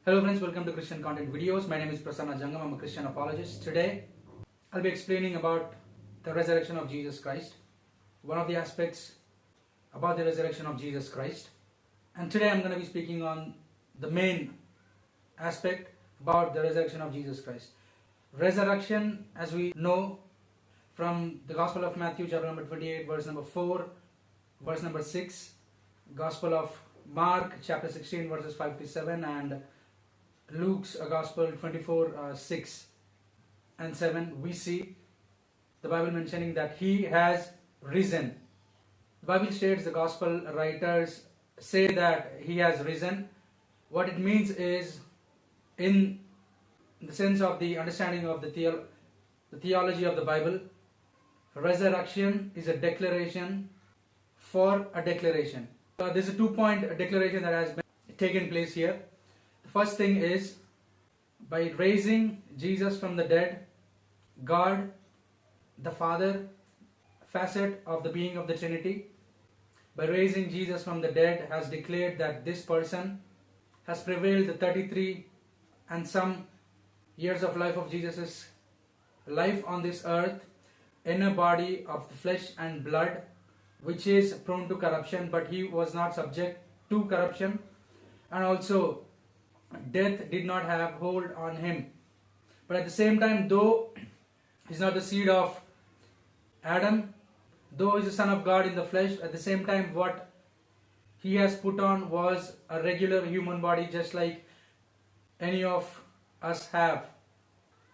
Hello friends, welcome to Christian Content Videos. My name is Prasanna Jangam. I'm a Christian Apologist. Today, I'll be explaining about the resurrection of Jesus Christ, one of the aspects about the resurrection of Jesus Christ. And today I'm going to be speaking on the main aspect about the resurrection of Jesus Christ. Resurrection, as we know from the Gospel of Matthew, chapter number 28, verse number 4, verse number 6, Gospel of Mark, chapter 16, verses 5 to 7, and Luke's Gospel 24, 6 and 7, we see the Bible mentioning that He has risen. The Bible states, the Gospel writers say that He has risen. What it means is, in the sense of the understanding of the theology of the Bible, resurrection is a declaration for a declaration. There's a two-point declaration that has been taken place here. The first thing is, by raising Jesus from the dead, God, the Father, facet of the being of the Trinity, by raising Jesus from the dead, has declared that this person has prevailed the 33 and some years of life of Jesus' life on this earth in a body of the flesh and blood, which is prone to corruption, but He was not subject to corruption, and also death did not have hold on Him. But at the same time, though He's not the seed of Adam, though He's the Son of God in the flesh, at the same time what He has put on was a regular human body, just like any of us have.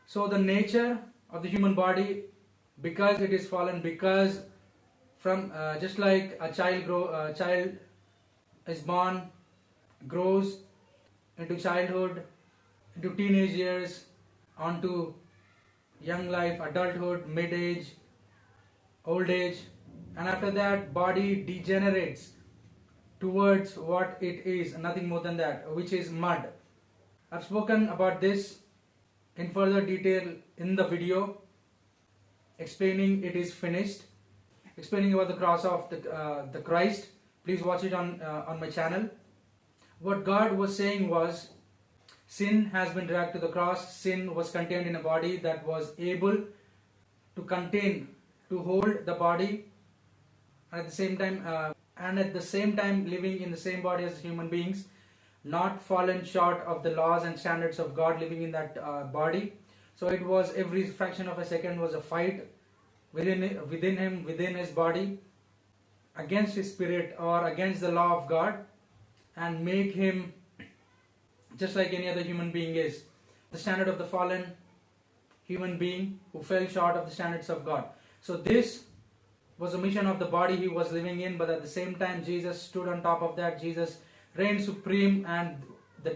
So the nature of the human body, because it is fallen, because from just like a child is born, grows into childhood, into teenage years, onto young life, adulthood, mid-age, old age, and after that body degenerates towards what it is, nothing more than that, which is mud. I've spoken about this in further detail in the video explaining it is finished, explaining about the cross of the Christ. Please watch it on my channel. What God was saying was, sin has been dragged to the cross. Sin was contained in a body that was able to contain, to hold the body, and at the same time living in the same body as human beings, not fallen short of the laws and standards of God, living in that body. So it was, every fraction of a second was a fight within him, within his body, against his spirit or against the law of God, and make him just like any other human being is, the standard of the fallen human being who fell short of the standards of God. So this was a mission of the body He was living in, but at the same time Jesus stood on top of that. Jesus reigned supreme, and the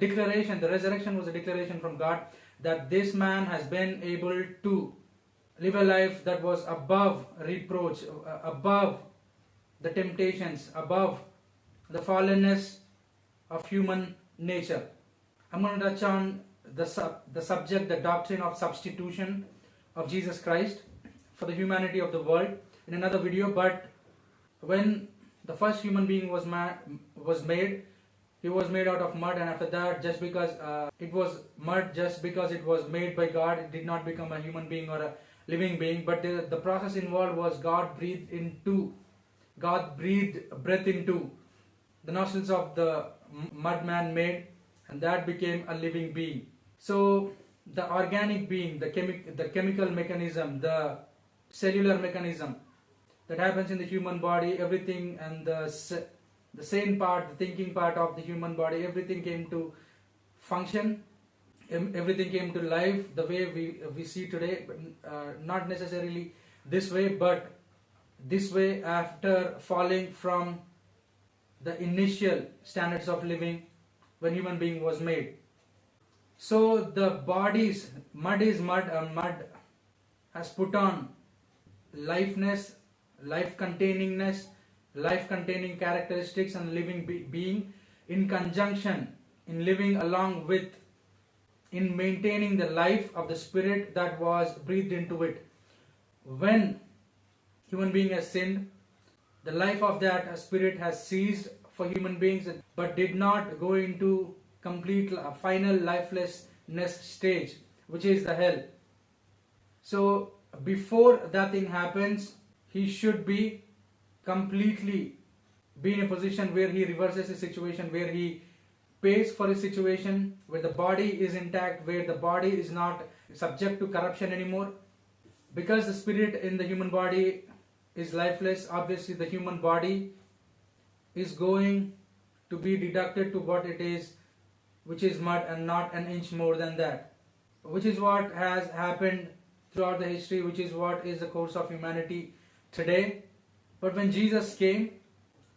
resurrection was a declaration from God that this man has been able to live a life that was above reproach, above the temptations, above the fallenness of human nature. I'm going to touch on the subject, the doctrine of substitution of Jesus Christ for the humanity of the world in another video. But when the first human being was made, He was made out of mud, and after that, just because it was mud, just because it was made by God, it did not become a human being or a living being. But the process involved was God breathed breath into the nostrils of the mud man made, and that became a living being. So the organic being, the chemical mechanism, the cellular mechanism that happens in the human body, everything, and the sane part, the thinking part of the human body, everything came to function, everything came to life the way we see today, not necessarily this way, but this way after falling from the initial standards of living when human being was made. So the body's mud is mud, and mud has put on lifeness, life-containingness, life-containing characteristics, and living being in conjunction, in living along with, in maintaining the life of the spirit that was breathed into it. When human being has sinned, the life of that spirit has ceased for human beings, but did not go into complete final lifelessness stage, which is the hell. So before that thing happens, he should be completely be in a position where he reverses the situation, where he pays for a situation, where the body is intact, where the body is not subject to corruption anymore. Because the spirit in the human body is lifeless, obviously the human body is going to be deducted to what it is, which is mud, and not an inch more than that, which is what has happened throughout the history, which is what is the course of humanity today. But when Jesus came,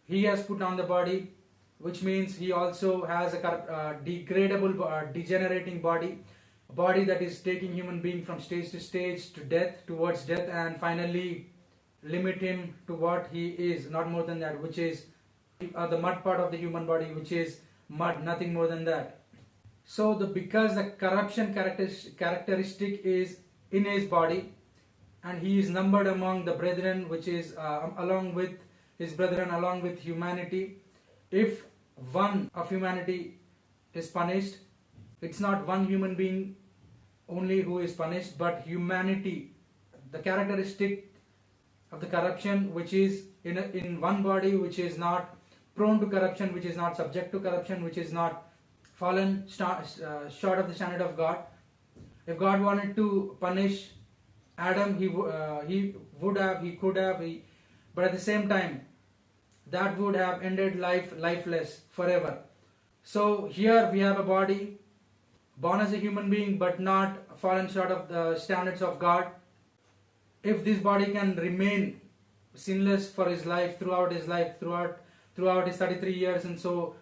he has put on the body, which means he also has a degradable, degenerating body, a body that is taking human being from stage to stage, to death, towards death, and finally limit him to what he is, not more than that, which is the mud part of the human body, which is mud, nothing more than that. So because the corruption characteristic is in his body, and he is numbered among the brethren, which is along with his brethren, along with humanity. If one of humanity is punished, it's not one human being only who is punished, but humanity. The characteristic of the corruption, which is in one body, which is not prone to corruption, which is not subject to corruption, which is not fallen short of the standard of God. If God wanted to punish Adam, he would have, he could have, but at the same time, that would have ended lifeless forever. So here we have a body born as a human being, but not fallen short of the standards of God. If this body can remain sinless for his life, throughout his 33 years and so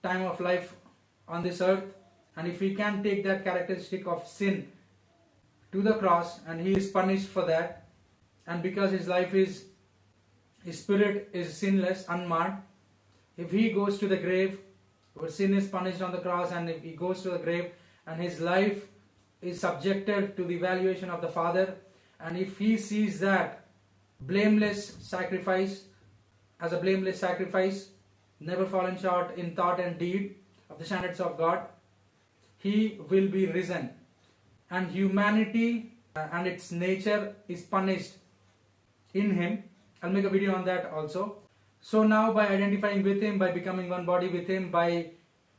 time of life on this earth, and if he can take that characteristic of sin to the cross, and he is punished for that, and because his spirit is sinless, unmarred, if he goes to the grave where sin is punished on the cross, and if he goes to the grave and his life is subjected to the evaluation of the Father, and if he sees that blameless sacrifice as a blameless sacrifice, never fallen short in thought and deed of the standards of God, he will be risen, and humanity and its nature is punished in him. I'll make a video on that also. So now, by identifying with him, by becoming one body with him, by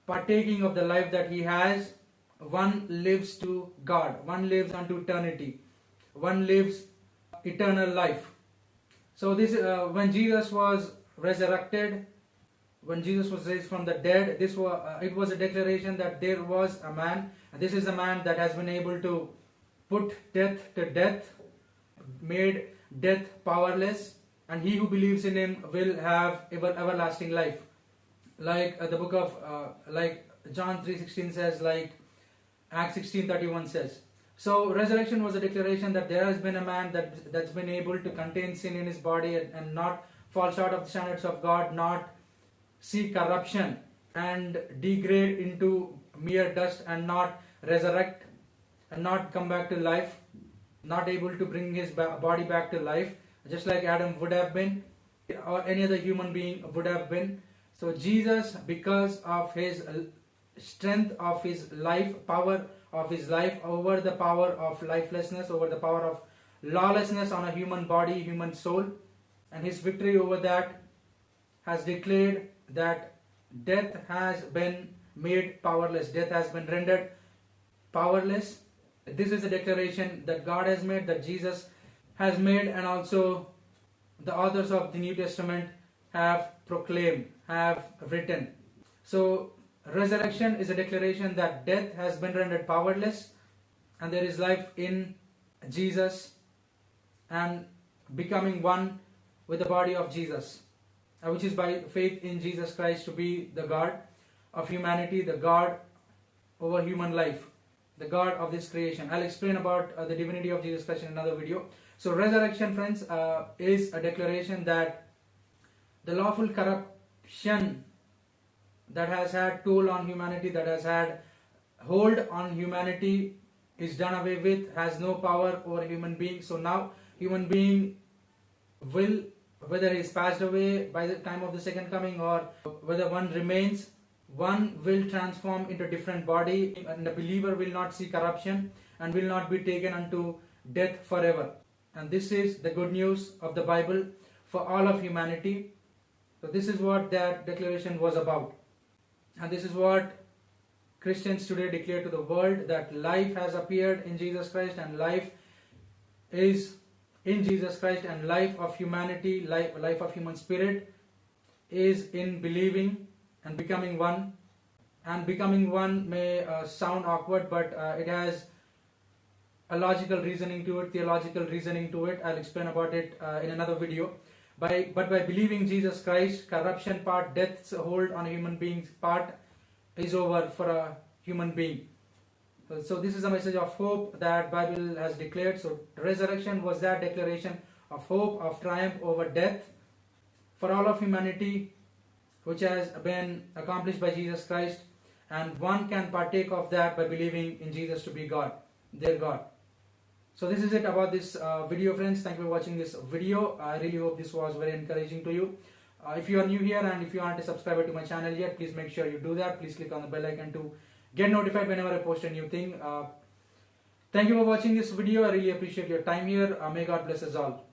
partaking of the life that he has, one lives to God, one lives unto eternity, one lives eternal life. So this when Jesus was resurrected, when Jesus was raised from the dead, it was a declaration that there was a man, and this is a man that has been able to put death to death, made death powerless, and he who believes in him will have everlasting life. Like the book of like John 3:16 says, like Acts 16:31 says. So resurrection was a declaration that there has been a man that's been able to contain sin in his body and not fall short of the standards of God, not see corruption and degrade into mere dust, and not resurrect and not come back to life, not able to bring his body back to life, just like Adam would have been, or any other human being would have been. So Jesus, because of his strength of his life, power of his life over the power of lifelessness, over the power of lawlessness on a human body, human soul, and his victory over that, has declared that death has been made powerless, death has been rendered powerless. This is a declaration that God has made, that Jesus has made, and also the authors of the New Testament have proclaimed, have written. So resurrection is a declaration that death has been rendered powerless, and there is life in Jesus, and becoming one with the body of Jesus, which is by faith in Jesus Christ to be the God of humanity, the God over human life, the God of this creation. I'll explain about the divinity of Jesus Christ in another video. So resurrection, friends, is a declaration that the lawful corruption that has had toll on humanity, that has had hold on humanity, is done away with, has no power over human being. So now human being will, whether he is passed away by the time of the second coming, or whether one remains, one will transform into a different body, and the believer will not see corruption and will not be taken unto death forever. And this is the good news of the Bible for all of humanity. So this is what that declaration was about. And this is what Christians today declare to the world, that life has appeared in Jesus Christ, and life is in Jesus Christ, and life of humanity, life of human spirit is in believing and becoming one. And becoming one may sound awkward, but it has a logical reasoning to it, theological reasoning to it. I'll explain about it in another video. But by believing Jesus Christ, corruption part, death's hold on a human being's part is over for a human being. So this is a message of hope that Bible has declared. So resurrection was that declaration of hope, of triumph over death for all of humanity, which has been accomplished by Jesus Christ, and one can partake of that by believing in Jesus to be God, their God. So this is it about this video, friends. Thank you for watching this video. I really hope this was very encouraging to you. If you are new here and if you aren't a subscriber to my channel yet, please make sure you do that. Please click on the bell icon to get notified whenever I post a new thing. Thank you for watching this video. I really appreciate your time here. May God bless us all.